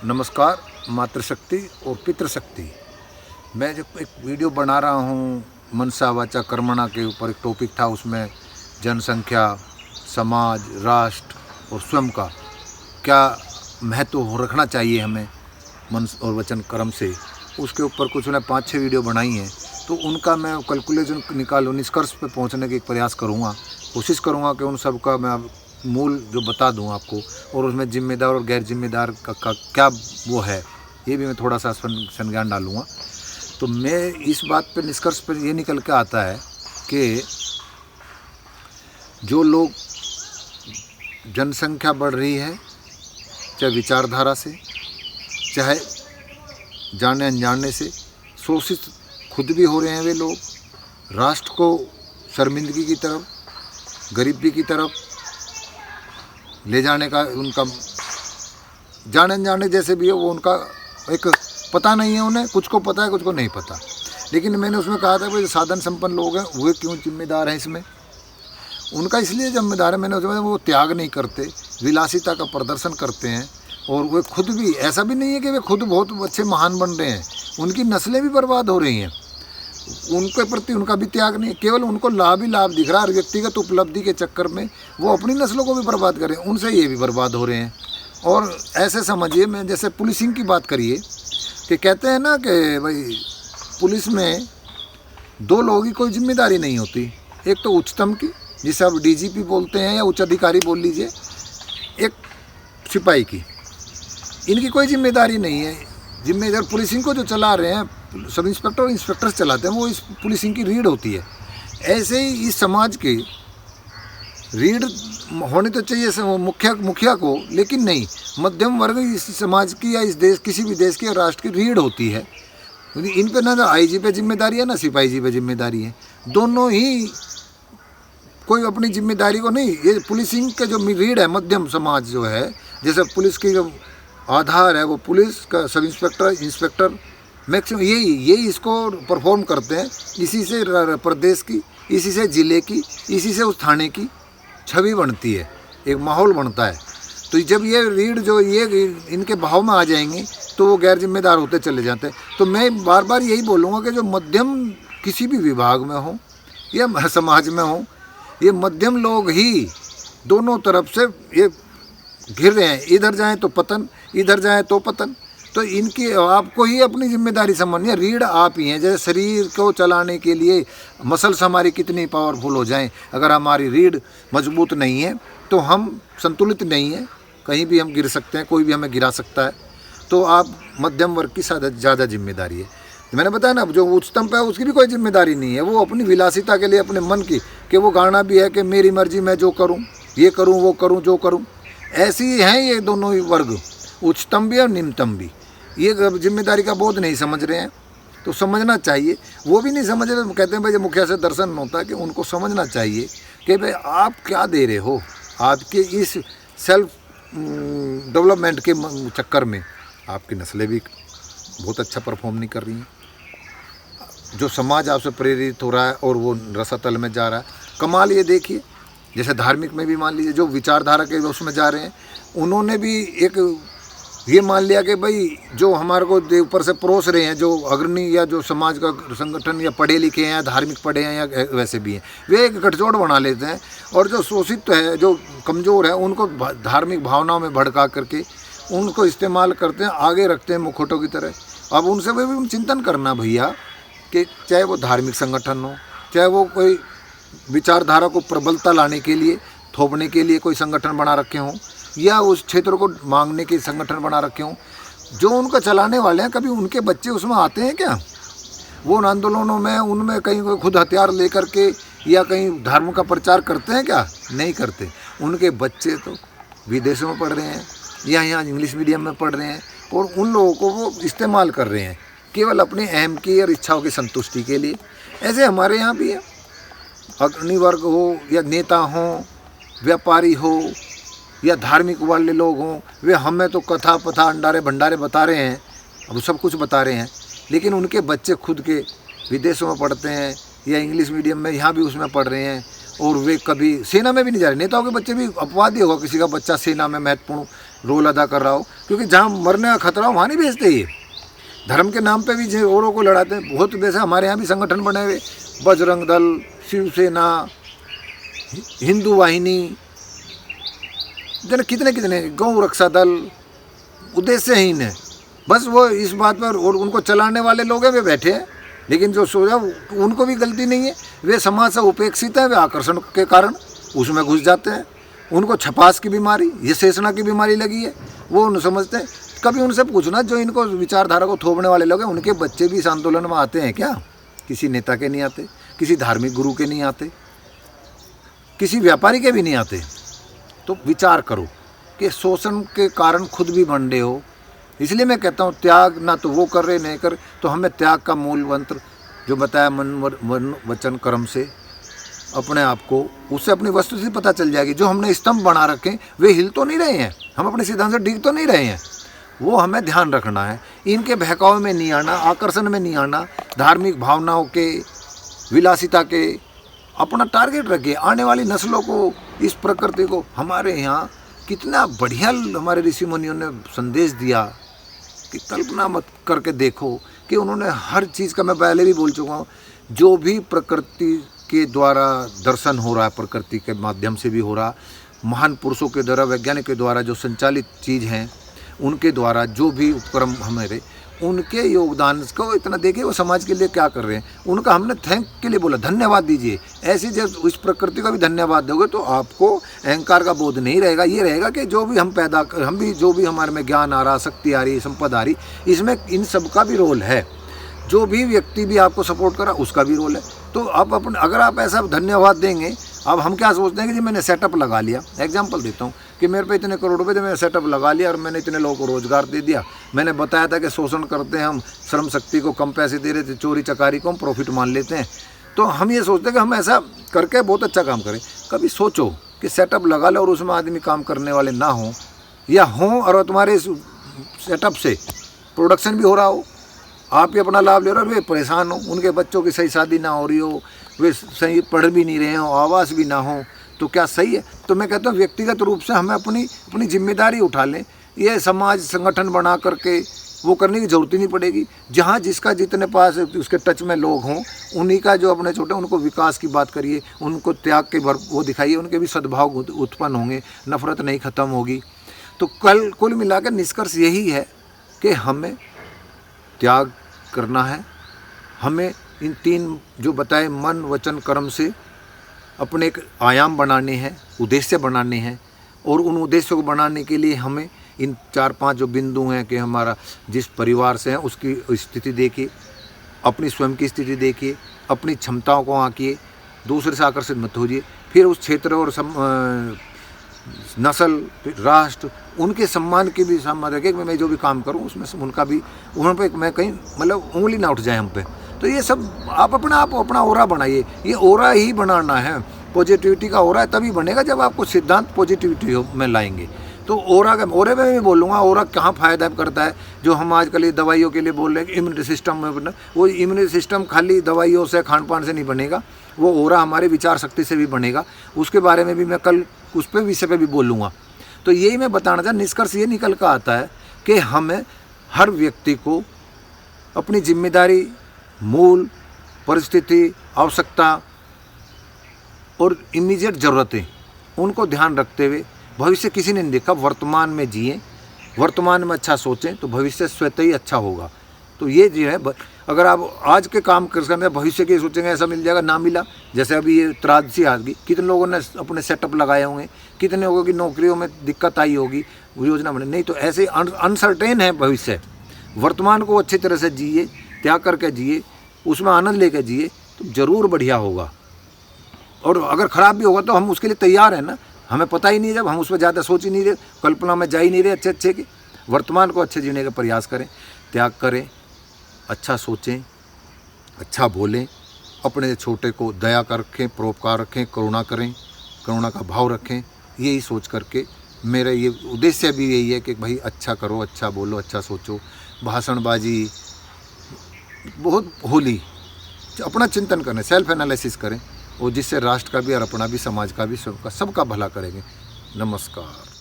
नमस्कार। मातृशक्ति और पितृशक्ति, मैं जब एक वीडियो बना रहा हूँ मनसा वाचा कर्मणा के ऊपर, एक टॉपिक था उसमें जनसंख्या, समाज, राष्ट्र और स्वयं का क्या महत्व रखना चाहिए हमें मन और वचन कर्म से। उसके ऊपर कुछ मैंने 5-6 वीडियो बनाई हैं, तो उनका मैं कैलकुलेशन निकालूँ, निष्कर्ष पे पहुँचने की प्रयास करूँगा। कोशिश करूँगा कि उन सब का मैं मूल जो बता दूं आपको, और उसमें जिम्मेदार और गैर जिम्मेदार का क्या वो है, ये भी मैं थोड़ा सा संज्ञान डालूँगा। तो मैं इस बात पे निष्कर्ष पर ये निकल के आता है कि जो लोग जनसंख्या बढ़ रही है, चाहे विचारधारा से, चाहे जाने अनजाने से, शोषित खुद भी हो रहे हैं वे लोग, राष्ट्र को शर्मिंदगी की तरफ, गरीबी की तरफ ले जाने का उनका जाने अनजाने जैसे भी है, वो उनका एक पता नहीं है। उन्हें कुछ को पता है, कुछ को नहीं पता। लेकिन मैंने उसमें कहा था कि साधन संपन्न लोग हैं, वे क्यों जिम्मेदार हैं इसमें। उनका इसलिए जिम्मेदार है, मैंने उसमें वो त्याग नहीं करते, विलासिता का प्रदर्शन करते हैं। और वे खुद भी, ऐसा भी नहीं है कि वे खुद बहुत अच्छे महान बन रहे हैं, उनकी नस्लें भी बर्बाद हो रही हैं। उनके प्रति उनका भी त्याग नहीं है, केवल उनको लाभ ही लाभ दिख रहा है। और व्यक्तिगत उपलब्धि के चक्कर में वो अपनी नस्लों को भी बर्बाद करें, उनसे ये भी बर्बाद हो रहे हैं। और ऐसे समझिए, मैं जैसे पुलिसिंग की बात करिए कि कहते हैं ना कि भाई पुलिस में 2 लोगों की कोई जिम्मेदारी नहीं होती। एक तो उच्चतम की, जिसे आप डीजीपी बोलते हैं या उच्च अधिकारी बोल लीजिए, एक सिपाही की। इनकी कोई जिम्मेदारी नहीं है। जिम्मेदार पुलिसिंग को जो चला रहे हैं सब इंस्पेक्टर और इंस्पेक्टर चलाते हैं, वो इस पुलिसिंग की रीढ़ होती है। ऐसे ही इस समाज की रीढ़ होनी तो चाहिए मुखिया को, लेकिन नहीं, मध्यम वर्ग इस समाज की या इस देश, किसी भी देश की या राष्ट्र की रीढ़ होती है। इन पे ना आईजी पे जिम्मेदारी है, ना सिपाही जी पे जिम्मेदारी है। दोनों ही कोई अपनी जिम्मेदारी को नहीं, ये पुलिसिंग के जो रीढ़ है, मध्यम समाज जो है, जैसे पुलिस की जो आधार है वो पुलिस का, सब इंस्पेक्टर मैक्सिमम यही इसको परफॉर्म करते हैं। इसी से प्रदेश की, इसी से ज़िले की, इसी से उस थाने की छवि बनती है, एक माहौल बनता है। तो जब ये रीढ़ जो ये इनके भाव में आ जाएंगे तो वो गैर जिम्मेदार होते चले जाते हैं। तो मैं बार बार यही बोलूँगा कि जो मध्यम किसी भी विभाग में हो या समाज में हो, ये मध्यम लोग ही दोनों तरफ से ये घिर रहे हैं। इधर जाएँ तो पतन, इधर जाएँ तो पतन। तो इनकी आपको ही अपनी जिम्मेदारी समझनी है। रीढ़ आप ही हैं। जैसे शरीर को चलाने के लिए मसल्स हमारी कितनी पावरफुल हो जाएं, अगर हमारी रीढ़ मजबूत नहीं है तो हम संतुलित नहीं हैं, कहीं भी हम गिर सकते हैं, कोई भी हमें गिरा सकता है। तो आप मध्यम वर्ग की ज़्यादा जिम्मेदारी है। मैंने बताया ना, जो उच्चतम पे है उसकी भी कोई जिम्मेदारी नहीं है। वो अपनी विलासिता के लिए, अपने मन की, कि वो गाना भी है कि मेरी मर्जी, मैं जो करूँ, ये करूँ, वो करूँ, जो करूँ। ऐसी हैं ये दोनों ही वर्ग, उच्चतम भी और निम्नतम भी। ये जिम्मेदारी का बोध नहीं समझ रहे हैं, तो समझना चाहिए। वो भी नहीं समझ रहे, कहते हैं भाई मुखिया से दर्शन होता है, कि उनको समझना चाहिए कि भाई आप क्या दे रहे हो। आपके इस सेल्फ डेवलपमेंट के चक्कर में आपकी नस्लें भी बहुत अच्छा परफॉर्म नहीं कर रही हैं। जो समाज आपसे प्रेरित हो रहा है और वो रसातल में जा रहा है। कमाल ये देखिए, जैसे धार्मिक में भी मान लीजिए, जो विचारधारा के उसमें जा रहे हैं, उन्होंने भी एक ये मान लिया कि भाई जो हमारे को ऊपर से परोस रहे हैं, जो अग्रणी या जो समाज का संगठन या पढ़े लिखे हैं या धार्मिक पढ़े हैं या वैसे भी हैं, वे एक गठजोड़ बना लेते हैं। और जो शोषित है, जो कमज़ोर है, उनको धार्मिक भावनाओं में भड़का करके उनको इस्तेमाल करते हैं, आगे रखते हैं मुखौटों की तरह। अब उनसे भी चिंतन करना भैया, कि चाहे वो धार्मिक संगठन हो, चाहे वो कोई विचारधारा को प्रबलता लाने के लिए, थोपने के लिए कोई संगठन बना रखे हों, या उस क्षेत्र को मांगने के संगठन बना रखे हों, जो उनका चलाने वाले हैं, कभी उनके बच्चे उसमें आते हैं क्या? वो उन आंदोलनों में, उनमें कहीं खुद हथियार लेकर के या कहीं धर्म का प्रचार करते हैं क्या? नहीं करते। उनके बच्चे तो विदेशों में पढ़ रहे हैं या यहाँ इंग्लिश मीडियम में पढ़ रहे हैं, और उन लोगों को वो इस्तेमाल कर रहे हैं केवल अपने अहम की और इच्छाओं की संतुष्टि के लिए। ऐसे हमारे यहाँ भी है, अग्रणी वर्ग हो या नेता हों, व्यापारी हो या धार्मिक वाले लोग हों, वे हमें तो कथा पथा अंडारे भंडारे बता रहे हैं, अब सब कुछ बता रहे हैं, लेकिन उनके बच्चे खुद के विदेशों में पढ़ते हैं या इंग्लिश मीडियम में यहाँ भी उसमें पढ़ रहे हैं, और वे कभी सेना में भी नहीं जा रहे। नेताओं के बच्चे भी, अपवाद ही होगा किसी का बच्चा सेना में महत्वपूर्ण रोल अदा कर रहा हो, क्योंकि जहाँ मरने का खतरा हो वहाँ नहीं भेजते ये। धर्म के नाम पे भी जो औरों को लड़ाते हैं। बहुत वैसे हमारे यहाँ भी संगठन बने हुए, बजरंग दल, शिवसेना, हिंदू वाहिनी, जन कितने कितने, गौ रक्षा दल, उद्देश्यहीन है। बस वो इस बात पर, और उनको चलाने वाले लोग हैं वे बैठे हैं, लेकिन जो सोचा उनको भी गलती नहीं है। वे समाज से उपेक्षित हैं, वे आकर्षण के कारण उसमें घुस जाते हैं। उनको छपास की बीमारी, ये शेषणा की बीमारी लगी है, वो उन समझते हैं। कभी उनसे पूछना जो इनको विचारधारा को थोपने वाले लोग हैं, उनके बच्चे भी इस आंदोलन में आते हैं क्या? किसी नेता के नहीं आते, किसी धार्मिक गुरु के नहीं आते, किसी व्यापारी के भी नहीं आते। तो विचार करो कि शोषण के कारण खुद भी बंडे हो। इसलिए मैं कहता हूँ त्याग ना तो वो कर रहे नहीं कर, तो हमें त्याग का मूल मंत्र जो बताया मन वचन कर्म से अपने आप को, उससे अपनी वस्तु से पता चल जाएगी। जो हमने स्तंभ बना रखे वे हिल तो नहीं रहे हैं, हम अपने सिद्धांत से डिग तो नहीं रहे हैं, वो हमें ध्यान रखना है। इनके बहकाव में नहीं आना, आकर्षण में नहीं आना, धार्मिक भावनाओं के, विलासिता के, अपना टारगेट रखिए। आने वाली नस्लों को, इस प्रकृति को, हमारे यहाँ कितना बढ़िया हमारे ऋषि मुनियों ने संदेश दिया कि कल्पना मत करके देखो कि उन्होंने हर चीज़ का, मैं पहले भी बोल चुका हूँ, जो भी प्रकृति के द्वारा दर्शन हो रहा है, प्रकृति के माध्यम से भी हो रहा, महान पुरुषों के द्वारा, वैज्ञानिक के द्वारा जो संचालित चीज़ हैं, उनके द्वारा जो भी उपक्रम हमारे, उनके योगदान को इतना देखिए वो समाज के लिए क्या कर रहे हैं, उनका हमने थैंक के लिए बोला, धन्यवाद दीजिए। ऐसे जब उस प्रकृति का भी धन्यवाद दोगे तो आपको अहंकार का बोध नहीं रहेगा। ये रहेगा कि जो भी हम भी जो भी हमारे में ज्ञान आ रहा, शक्ति आ रही, संपदा आ रही, इसमें इन सब का भी रोल है। जो भी व्यक्ति भी आपको सपोर्ट करा उसका भी रोल है। तो आप अपने, अगर आप ऐसा धन्यवाद देंगे, अब हम क्या सोचते हैं कि जी मैंने सेटअप लगा लिया। एग्जांपल देता हूँ कि मेरे पे इतने करोड़ रुपए थे, मैंने सेटअप लगा लिया और मैंने इतने लोगों को रोजगार दे दिया। मैंने बताया था कि शोषण करते हैं हम, श्रम शक्ति को कम पैसे दे रहे थे, चोरी चकारी को हम प्रॉफिट मान लेते हैं। तो हम ये सोचते हैं कि हम ऐसा करके बहुत अच्छा काम करें। कभी सोचो कि सेटअप लगा लो और उसमें आदमी काम करने वाले ना हों, या हों और तुम्हारे सेटअप से प्रोडक्शन भी हो रहा हो, आप भी अपना लाभ ले रहे हो, वे परेशान हो, उनके बच्चों की सही शादी ना हो रही हो, वे सही पढ़ भी नहीं रहे हो, आवास भी ना हो, तो क्या सही है? तो मैं कहता हूँ व्यक्तिगत रूप से हमें अपनी जिम्मेदारी उठा लें। ये समाज संगठन बना करके वो करने की ज़रूरत ही नहीं पड़ेगी। जहाँ जिसका जितने पास उसके टच में लोग हों, उन्हीं का जो अपने छोटे, उनको विकास की बात करिए, उनको त्याग के वो दिखाइए, उनके भी सद्भाव उत्पन्न होंगे, नफरत नहीं ख़त्म होगी। तो कुल मिलाकर निष्कर्ष यही है कि हमें त्याग करना है। हमें इन 3 जो बताए मन वचन कर्म से अपने एक आयाम बनाने हैं, उद्देश्य बनाने हैं, और उन उद्देश्यों को बनाने के लिए हमें इन 4-5 जो बिंदु हैं कि हमारा जिस परिवार से है उसकी स्थिति देखिए, अपनी स्वयं की स्थिति देखिए, अपनी क्षमताओं को आंकिए, दूसरे से आकर्षित मत होइए, फिर उस क्षेत्र और नस्ल, राष्ट्र, उनके सम्मान की भी सम्मान रखे। मैं जो भी काम करूं उसमें उनका भी, उन पर मैं कहीं मतलब उंगली ना उठ जाए हम पे। तो ये सब आप अपना ओरा बनाइए। ये ओरा ही बनाना है, पॉजिटिविटी का ओरा तभी बनेगा जब आपको सिद्धांत पॉजिटिविटी में लाएंगे। तो ओरे में भी बोलूँगा, ओरा कहाँ फ़ायदा करता है। जो हम आजकल ये दवाइयों के लिए बोल रहे हैं इम्यूनिटी सिस्टम में बना, वो इम्यूनिटी सिस्टम खाली दवाइयों से, खान पान से नहीं बनेगा, वो ओरा हमारे विचार शक्ति से भी बनेगा। उसके बारे में भी मैं कल उस पर विषय पे भी बोलूँगा। तो यही मैं बताना चाहता, निष्कर्ष ये निकल कर आता है कि हमें हर व्यक्ति को अपनी जिम्मेदारी, मूल परिस्थिति, आवश्यकता और इमीडिएट ज़रूरतें, उनको ध्यान रखते हुए, भविष्य किसी ने नहीं देखा, वर्तमान में जिए, वर्तमान में अच्छा सोचें तो भविष्य स्वतः ही अच्छा होगा। तो ये जो है, अगर आप आज के काम कर भविष्य के सोचेंगे ऐसा मिल जाएगा, ना मिला। जैसे अभी ये त्रासदी आ गई, कितने लोगों ने अपने सेटअप लगाए होंगे, कितने लोगों की नौकरियों में दिक्कत आई होगी, वो योजना बने नहीं। तो ऐसे अनसर्टेन है भविष्य। वर्तमान को अच्छी तरह से जिए, त्याग करके जिए, उसमें आनंद लेकर जिए, तो ज़रूर बढ़िया होगा। और अगर ख़राब भी होगा तो हम उसके लिए तैयार हैं ना, हमें पता ही नहीं, जब हम उस पर ज़्यादा सोच ही नहीं रहे, कल्पना में जा ही नहीं रहे अच्छे की। वर्तमान को अच्छे जीने का प्रयास करें, त्याग करें, अच्छा सोचें, अच्छा बोलें, अपने छोटे को दया कर रखें, परोपकार रखें, करुणा करें, करुणा का भाव रखें। यही सोच करके मेरा ये उद्देश्य भी यही है कि भाई अच्छा करो, अच्छा बोलो, अच्छा सोचो। भाषणबाजी बहुत होली, अपना चिंतन करें, सेल्फ एनालिसिस करें, और जिससे राष्ट्र का भी और अपना भी, समाज का भी, सबका भला करेंगे। नमस्कार।